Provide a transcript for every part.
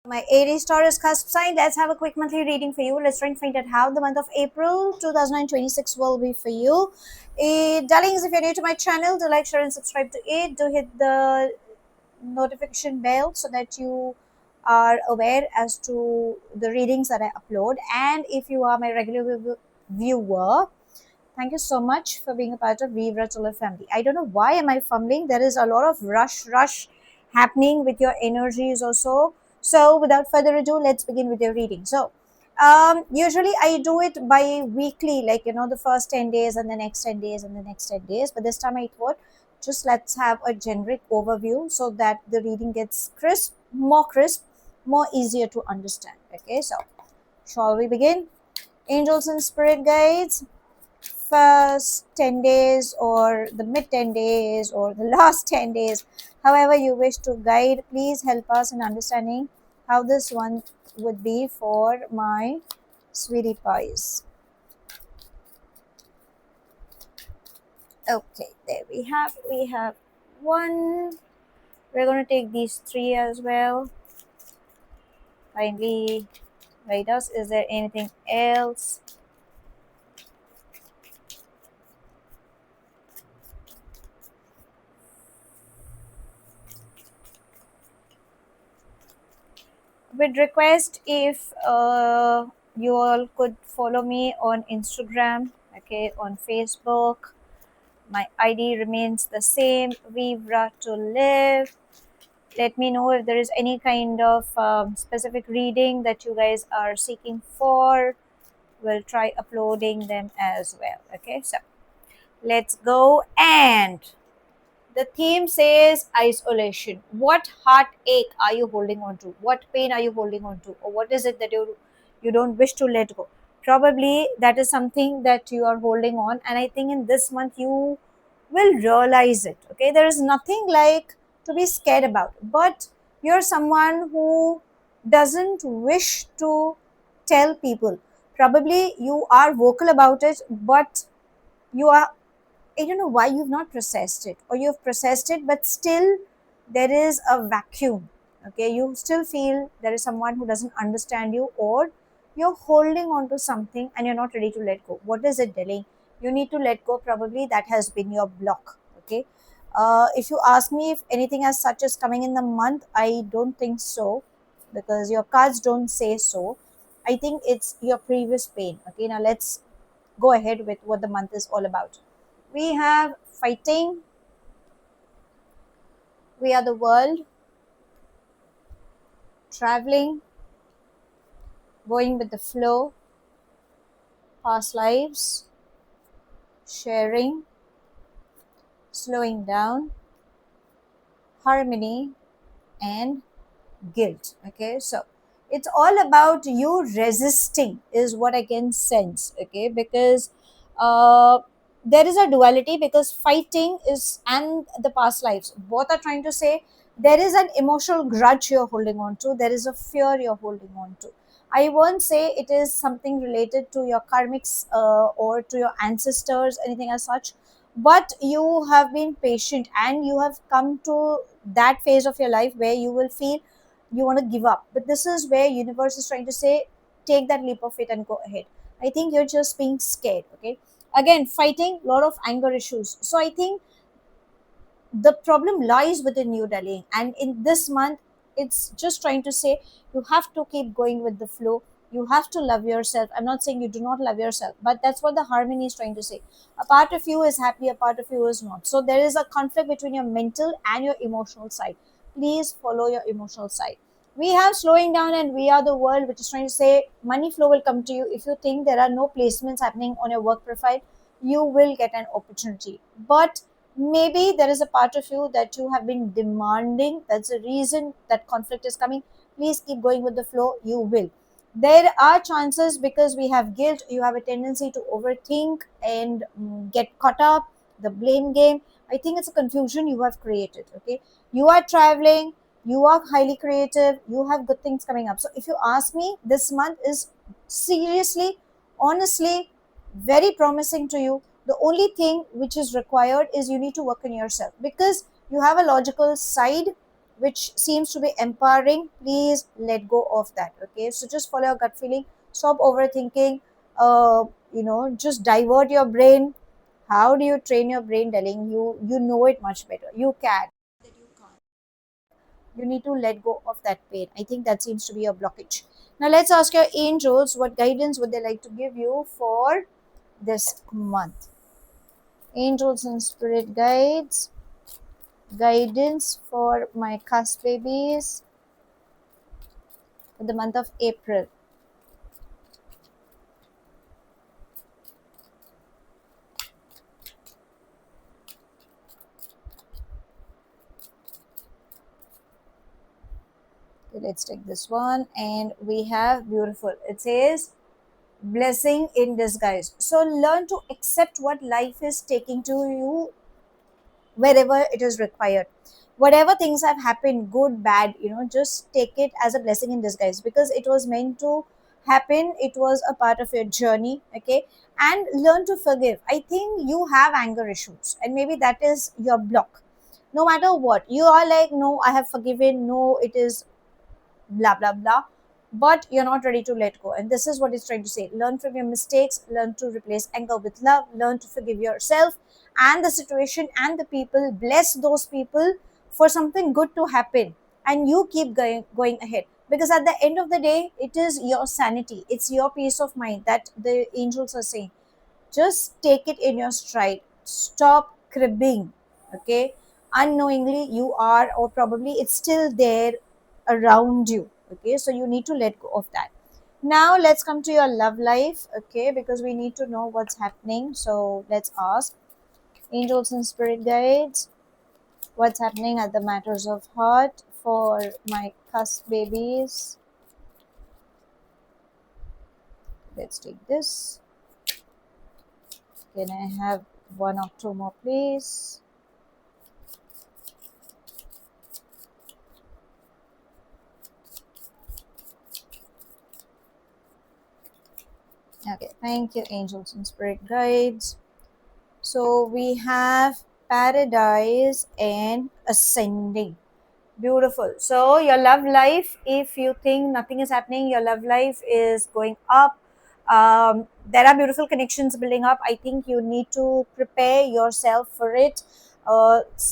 My Aries Taurus cusp sign. Let's have a quick monthly reading for you. Let's try and find out how the month of April 2026 will be for you. Darlings, if you're new to my channel, do like, share, and subscribe to it. Do hit the notification bell so that you are aware as to the readings that I upload. And if you are my regular viewer, thank you so much for being a part of Viva Tula family. I don't know why am I fumbling. There is a lot of rush happening with your energies also. So without further ado, let's begin with your reading. So usually I do it by weekly, like the first 10 days and the next 10 days and the next 10 days. But this time I thought just let's have a generic overview so that the reading gets crisp, more easier to understand. Okay, so shall we begin? Angels and spirit guides, first 10 days or the mid 10 days or the last 10 days, however you wish to guide, please help us in understanding how this one would be for my sweetie pies. Okay, there we have one. We're going to take these three as well. Kindly guide us. Is there anything else? Would request if you all could follow me on Instagram, okay, on Facebook. My ID remains the same, Vivra to live. Let me know if there is any kind of specific reading that you guys are seeking for. We'll try uploading them as well. Okay, so let's go. And the theme says isolation. What heartache are you holding on to? What pain are you holding on to? Or what is it that you don't wish to let go? Probably that is something that you are holding on, and I think in this month you will realize it. Okay, there is nothing like to be scared about, but you're someone who doesn't wish to tell people. Probably you are vocal about it, but you are, I don't know why you've not processed it, or you've processed it, but still there is a vacuum. Okay, you still feel there is someone who doesn't understand you, or you're holding on to something and you're not ready to let go. What is it, delaying? You need to let go. Probably that has been your block. Okay, if you ask me if anything as such is coming in the month, I don't think so, because your cards don't say so. I think it's your previous pain. Okay, now let's go ahead with what the month is all about. We have fighting, we are the world, traveling, going with the flow, past lives, sharing, slowing down, harmony, and guilt. Okay, so it's all about you resisting, is what I can sense. Okay, because uh, there is a duality, because fighting is and the past lives both are trying to say there is an emotional grudge you're holding on to, there is a fear you're holding on to. I won't say it is something related to your karmics or to your ancestors, anything as such, but you have been patient and you have come to that phase of your life where you will feel you want to give up, but this is where universe is trying to say take that leap of faith and go ahead. I think you're just being scared. Okay, again fighting, lot of anger issues, so I think the problem lies within you, darling, and in this month it's just trying to say you have to keep going with the flow. You have to love yourself. I'm not saying you do not love yourself, but that's what the harmony is trying to say. A part of you is happy, a part of you is not, so there is a conflict between your mental and your emotional side. Please follow your emotional side. We have slowing down, and we are the world, which is trying to say money flow will come to you. If you think there are no placements happening on your work profile, you will get an opportunity, but maybe there is a part of you that you have been demanding. That's the reason that conflict is coming. Please keep going with the flow, you will. There are chances, because we have guilt, you have a tendency to overthink and get caught up, the blame game. I think it's a confusion you have created. Okay, you are traveling, you are highly creative, you have good things coming up. So if you ask me, this month is seriously, honestly, very promising to you. The only thing which is required is you need to work on yourself, because you have a logical side, which seems to be empowering, please let go of that. Okay, so just follow your gut feeling, stop overthinking. Just divert your brain. How do you train your brain, darling? You know it much better. You can. You need to let go of that pain. I think that seems to be a blockage. Now let's ask your angels what guidance would they like to give you for this month. Angels and spirit guides, guidance for my cusp babies for the month of April. Okay, let's take this one, and we have beautiful. It says blessing in disguise. So learn to accept what life is taking to you wherever it is required. Whatever things have happened, good, bad, just take it as a blessing in disguise, because it was meant to happen. It was a part of your journey. Okay, and learn to forgive. I think you have anger issues, and maybe that is your block. No matter what, you are like, no, I have forgiven, no, it is blah blah blah, but you're not ready to let go. And this is what it's trying to say: learn from your mistakes, learn to replace anger with love, learn to forgive yourself and the situation and the people, bless those people for something good to happen, and you keep going ahead, because at the end of the day, it is your sanity, it's your peace of mind that the angels are saying. Just take it in your stride. Stop cribbing. Okay, unknowingly you are, or probably it's still there around you. Okay, so you need to let go of that. Now let's come to your love life. Okay, because we need to know what's happening, so let's ask angels and spirit guides what's happening at the matters of heart for my cusp babies. Let's take this. Can I have one or two more, please? Okay, thank you, angels and spirit guides. So we have paradise and ascending. Beautiful. So your love life, if you think nothing is happening, your love life is going up. There are beautiful connections building up. I think you need to prepare yourself for it.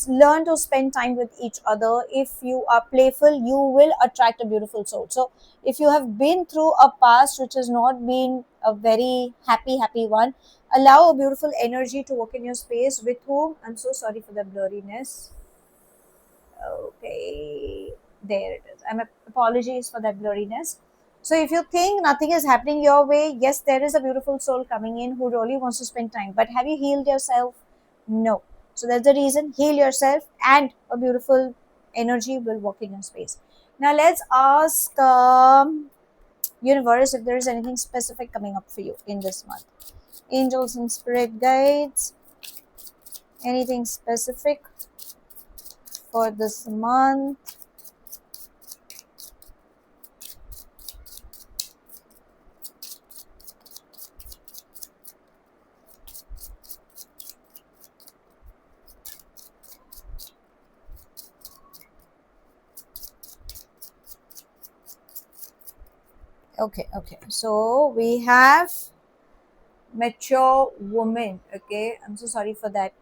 Learn to spend time with each other. If you are playful, you will attract a beautiful soul. So if you have been through a past which has not been a very happy one, allow a beautiful energy to walk in your space. With whom? I'm so sorry for the blurriness. Okay, there it is. Apologies for that blurriness. So if you think nothing is happening your way, yes, there is a beautiful soul coming in who really wants to spend time. But have you healed yourself? No. So that's the reason. Heal yourself, and a beautiful energy will walk in your space. Now let's ask universe if there is anything specific coming up for you in this month. Angels and spirit guides. Anything specific for this month? Okay. So we have mature woman. Okay, I'm so sorry for that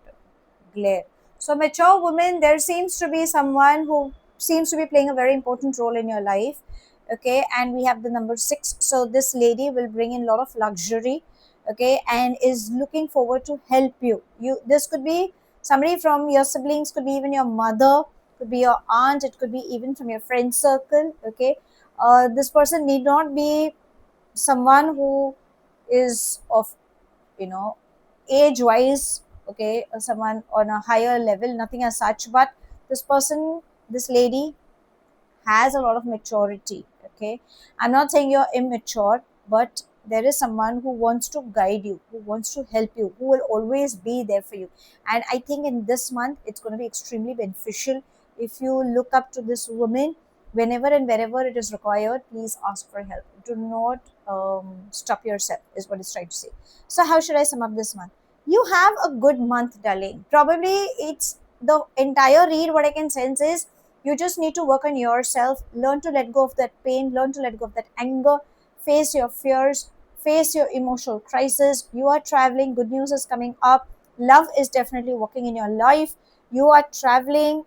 glare. So mature woman, there seems to be someone who seems to be playing a very important role in your life. Okay, and we have the number 6. So this lady will bring in a lot of luxury. Okay, and is looking forward to help you. This could be somebody from your siblings, could be even your mother, could be your aunt, it could be even from your friend circle. Okay, this person need not be someone who is of, you know age wise, okay, someone on a higher level, nothing as such, but this person, this lady, has a lot of maturity. Okay, I'm not saying you're immature, but there is someone who wants to guide you, who wants to help you, who will always be there for you. And I think in this month it's going to be extremely beneficial if you look up to this woman. Whenever and wherever it is required, please ask for help. Do not stop yourself, is what it's trying to say. So how should I sum up this month? You have a good month, darling. Probably it's the entire read, what I can sense is You just need to work on yourself, learn to let go of that pain, learn to let go of that anger, face your fears, face your emotional crisis. You are traveling, good news is coming up, love is definitely working in your life. You are traveling,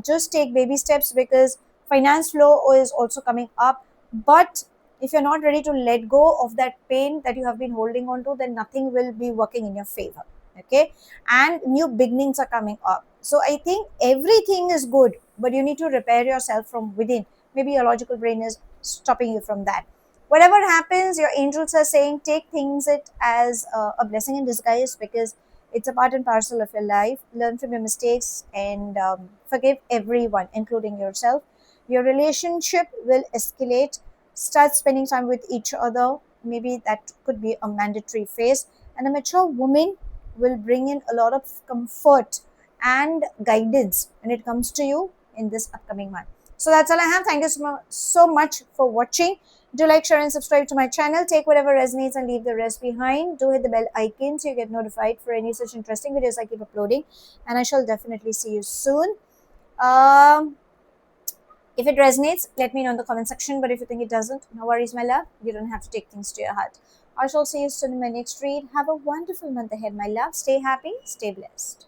just take baby steps because finance flow is also coming up. But if you're not ready to let go of that pain that you have been holding on to, then nothing will be working in your favor. Okay, and new beginnings are coming up. So I think everything is good, but you need to repair yourself from within. Maybe your logical brain is stopping you from that. Whatever happens, your angels are saying take things it as a blessing in disguise, because it's a part and parcel of your life. Learn from your mistakes and forgive everyone, including yourself. Your relationship will escalate. Start spending time with each other. Maybe that could be a mandatory phase. And a mature woman will bring in a lot of comfort and guidance when it comes to you in this upcoming month. So that's all I have. Thank you so much for watching. Do like, share, and subscribe to my channel. Take whatever resonates and leave the rest behind. Do hit the bell icon so you get notified for any such interesting videos I keep uploading. And I shall definitely see you soon. Um, if it resonates, let me know in the comment section. But if you think it doesn't, no worries, my love. You don't have to take things to your heart. I shall see you soon in my next read. Have a wonderful month ahead, my love. Stay happy, stay blessed.